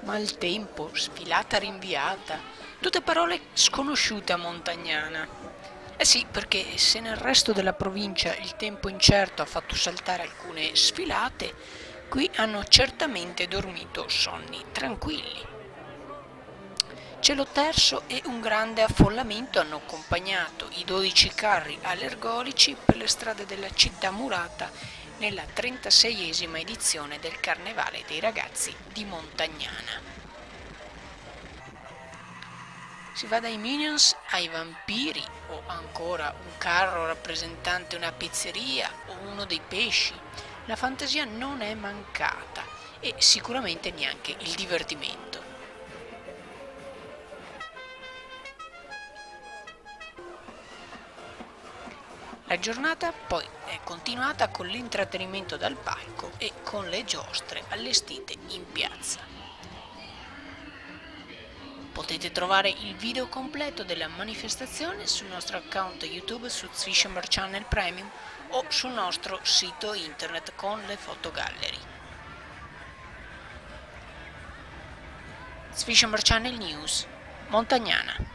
Maltempo, sfilata rinviata, tutte parole sconosciute a Montagnana. Eh sì, perché se nel resto della provincia il tempo incerto ha fatto saltare alcune sfilate, qui hanno certamente dormito sonni tranquilli. Cielo terso e un grande affollamento hanno accompagnato i 12 carri allergolici per le strade della città murata nella 36esima edizione del Carnevale dei ragazzi di Montagnana. Si va dai Minions ai vampiri o ancora un carro rappresentante una pizzeria o uno dei pesci. La fantasia non è mancata e sicuramente neanche il divertimento. La giornata poi è continuata con l'intrattenimento dal palco e con le giostre allestite in piazza. Potete trovare il video completo della manifestazione sul nostro account YouTube su Zwishamber Channel Premium o sul nostro sito internet con le fotogallery. Zwishamber Channel News, Montagnana.